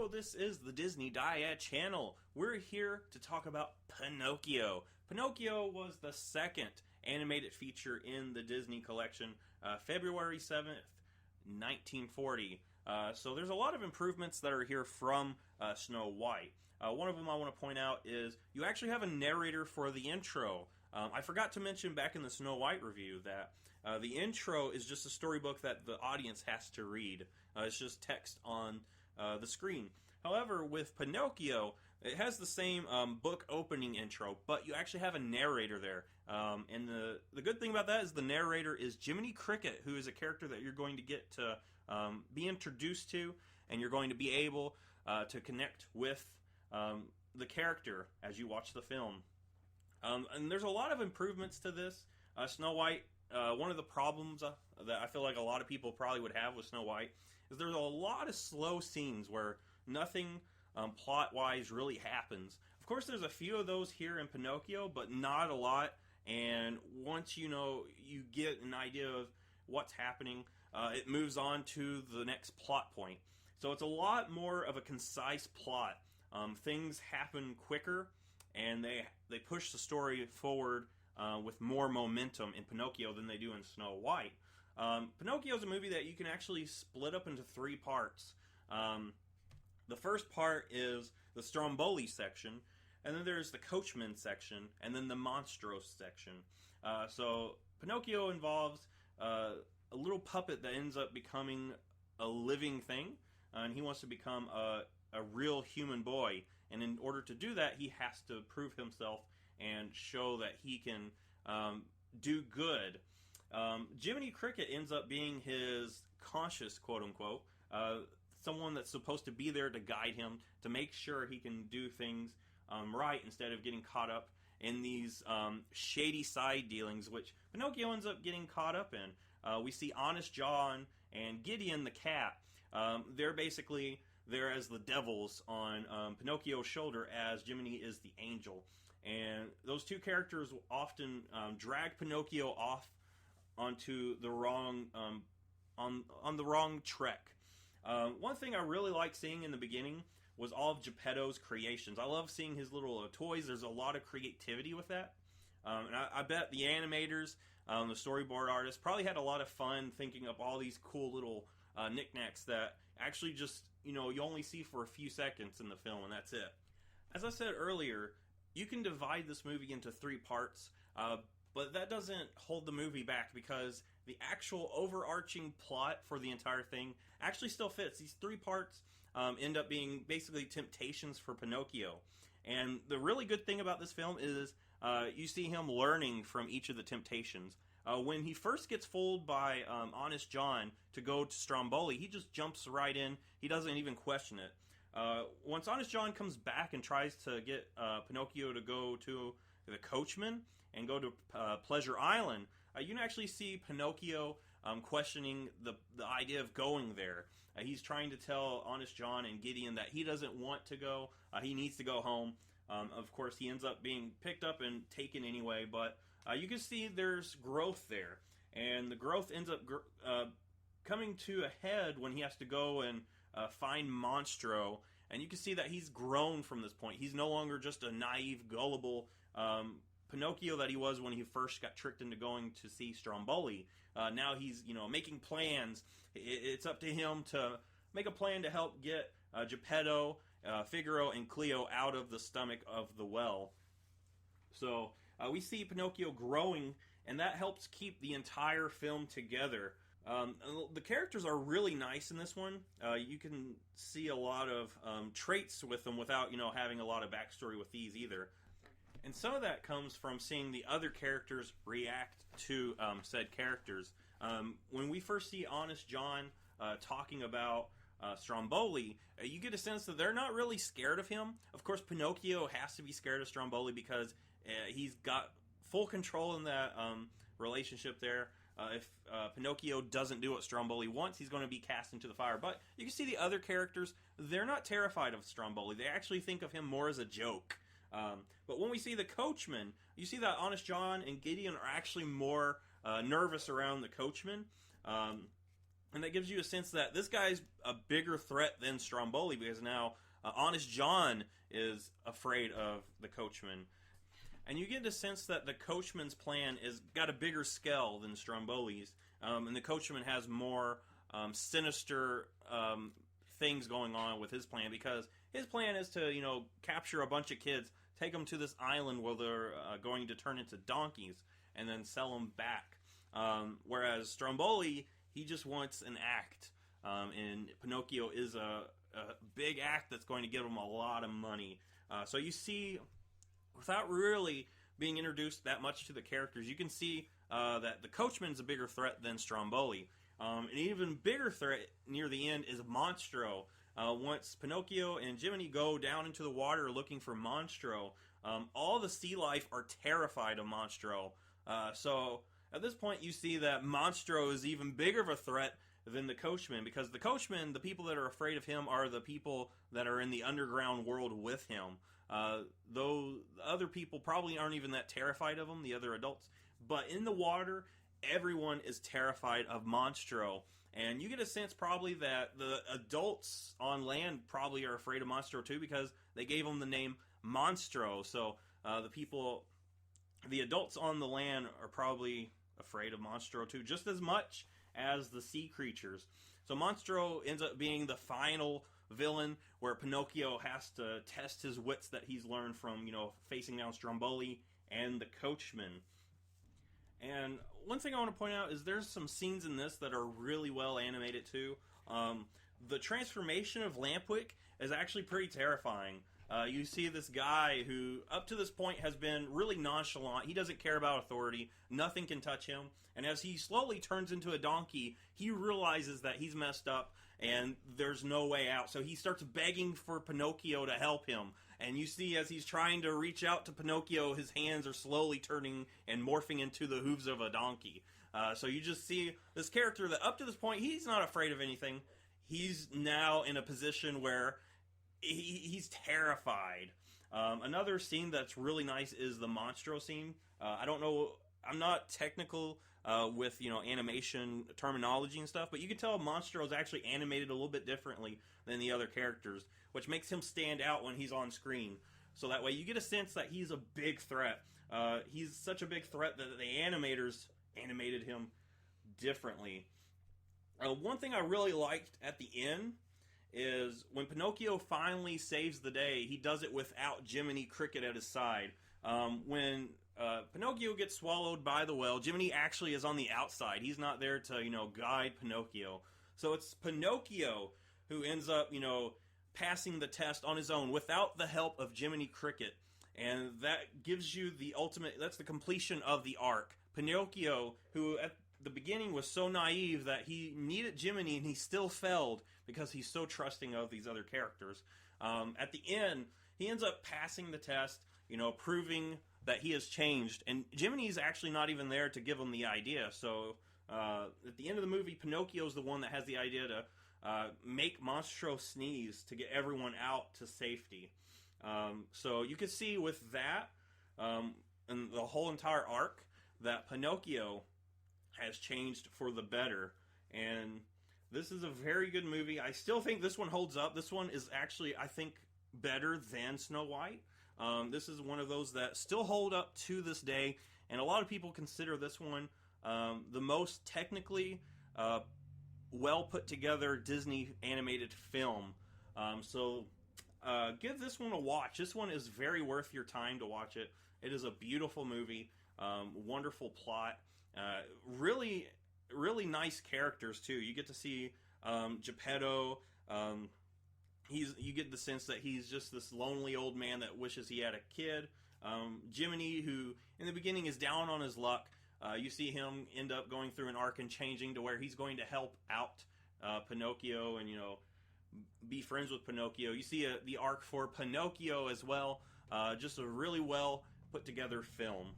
Hello, this is the Disney Dyad channel. We're here to talk about Pinocchio. Pinocchio was the second animated feature in the Disney collection, February 7th, 1940. So there's a lot of improvements that are here from Snow White. One of them I want to point out is you actually have a narrator for the intro. I forgot to mention back in the Snow White review that the intro is just a storybook that the audience has to read. It's just text on the screen. However, with Pinocchio, it has the same book opening intro, but you actually have a narrator there. And the good thing about that is the narrator is Jiminy Cricket, who is a character that you're going to get to be introduced to, and you're going to be able to connect with the character as you watch the film. And there's a lot of improvements to this. Snow White, one of the problems that I feel like a lot of people probably would have with Snow White is there's a lot of slow scenes where nothing plot-wise really happens. Of course, there's a few of those here in Pinocchio, but not a lot. And once you get an idea of what's happening, it moves on to the next plot point. So it's a lot more of a concise plot. Things happen quicker, and they push the story forward with more momentum in Pinocchio than they do in Snow White. Pinocchio is a movie that you can actually split up into three parts. The first part is the Stromboli section, and then there's the Coachman section, and then the Monstros section. So Pinocchio involves a little puppet that ends up becoming a living thing, and he wants to become a real human boy. And in order to do that, he has to prove himself and show that he can do good. Jiminy Cricket ends up being his conscious, quote-unquote, someone that's supposed to be there to guide him, to make sure he can do things right instead of getting caught up in these shady side dealings, which Pinocchio ends up getting caught up in. We see Honest John and Gideon the cat. They're basically there as the devils on Pinocchio's shoulder, as Jiminy is the angel. And those two characters often drag Pinocchio off onto the wrong on the wrong trek. One thing I really like seeing in the beginning was all of Geppetto's creations. I love seeing his little toys. There's a lot of creativity with that. And I bet the animators, the storyboard artists, probably had a lot of fun thinking up all these cool little knickknacks that actually just, you only see for a few seconds in the film, and that's it. As I said earlier, you can divide this movie into three parts, but that doesn't hold the movie back because the actual overarching plot for the entire thing actually still fits. These three parts end up being basically temptations for Pinocchio. And the really good thing about this film is you see him learning from each of the temptations. When he first gets fooled by Honest John to go to Stromboli, he just jumps right in. He doesn't even question it. Once Honest John comes back and tries to get Pinocchio to go to the Coachman and go to Pleasure Island, you can actually see Pinocchio questioning the idea of going there. He's trying to tell Honest John and Gideon that he doesn't want to go. He needs to go home. Of course, he ends up being picked up and taken anyway, but you can see there's growth there. And the growth ends up coming to a head when he has to go and find Monstro. And you can see that he's grown from this point. He's no longer just a naive, gullible Pinocchio that he was when he first got tricked into going to see Stromboli. Now he's, making plans. It's up to him to make a plan to help get Geppetto, Figaro, and Cleo out of the stomach of the well. So we see Pinocchio growing, and that helps keep the entire film together. The characters are really nice in this one. You can see a lot of traits with them without, having a lot of backstory with these either. And some of that comes from seeing the other characters react to said characters. When we first see Honest John talking about Stromboli, you get a sense that they're not really scared of him. Of course, Pinocchio has to be scared of Stromboli because he's got full control in that relationship there. If Pinocchio doesn't do what Stromboli wants, he's going to be cast into the fire. But you can see the other characters, they're not terrified of Stromboli. They actually think of him more as a joke. But when we see the Coachman, you see that Honest John and Gideon are actually more nervous around the Coachman. And that gives you a sense that this guy's a bigger threat than Stromboli, because now Honest John is afraid of the coachman. And you get the sense that the coachman's plan is got a bigger scale than Stromboli's. And the coachman has more sinister things going on with his plan, because his plan is to, capture a bunch of kids, take them to this island where they're going to turn into donkeys, and then sell them back. Whereas Stromboli, he just wants an act. And Pinocchio is a big act that's going to give him a lot of money. So you see, without really being introduced that much to the characters, you can see that the coachman's a bigger threat than Stromboli. An even bigger threat near the end is Monstro. Once Pinocchio and Jiminy go down into the water looking for Monstro, all the sea life are terrified of Monstro. So at this point you see that Monstro is even bigger of a threat than the coachman, because the coachman, the people that are afraid of him are the people that are in the underground world with him. Though other people probably aren't even that terrified of him, the other adults. But in the water, everyone is terrified of Monstro. And you get a sense probably that the adults on land probably are afraid of Monstro too, because they gave him the name Monstro. So the adults on the land are probably afraid of Monstro too, just as much as the sea creatures. So Monstro ends up being the final villain, where Pinocchio has to test his wits that he's learned from, facing down Stromboli and the coachman. And one thing I want to point out is there's some scenes in this that are really well animated too. The transformation of Lamp-Wick is actually pretty terrifying. You see this guy who, up to this point, has been really nonchalant. He doesn't care about authority. Nothing can touch him. And as he slowly turns into a donkey, he realizes that he's messed up and there's no way out. So he starts begging for Pinocchio to help him. And you see, as he's trying to reach out to Pinocchio, his hands are slowly turning and morphing into the hooves of a donkey. So you just see this character that, up to this point, he's not afraid of anything. He's now in a position where he's terrified. Another scene that's really nice is the Monstro scene. I don't know, I'm not technical with animation terminology and stuff, but you can tell Monstro is actually animated a little bit differently than the other characters, which makes him stand out when he's on screen. So that way you get a sense that he's a big threat. He's such a big threat that the animators animated him differently. One thing I really liked at the end is when Pinocchio finally saves the day, he does it without Jiminy Cricket at his side. When Pinocchio gets swallowed by the whale, Jiminy actually is on the outside. He's not there to, guide Pinocchio. So it's Pinocchio who ends up, passing the test on his own without the help of Jiminy Cricket. And that gives you the ultimate, that's the completion of the arc. Pinocchio, who at the beginning was so naive that he needed Jiminy and he still failed because he's so trusting of these other characters. At the end, he ends up passing the test, proving that he has changed. And Jiminy's actually not even there to give him the idea. So at the end of the movie, Pinocchio's the one that has the idea to make Monstro sneeze to get everyone out to safety. So you can see with that and the whole entire arc that Pinocchio has changed for the better. And this is a very good movie. I still think this one holds up. This one is actually, I think, better than Snow White. This is one of those that still hold up to this day, and a lot of people consider this one the most technically well put together Disney animated film. So give this one a watch. This one is very worth your time to watch it. It is a beautiful movie, wonderful plot, really, really nice characters too. You get to see Geppetto. You get the sense that he's just this lonely old man that wishes he had a kid. Jiminy, who in the beginning is down on his luck. You see him end up going through an arc and changing to where he's going to help out Pinocchio and, be friends with Pinocchio. You see the arc for Pinocchio as well. Just a really well put together film.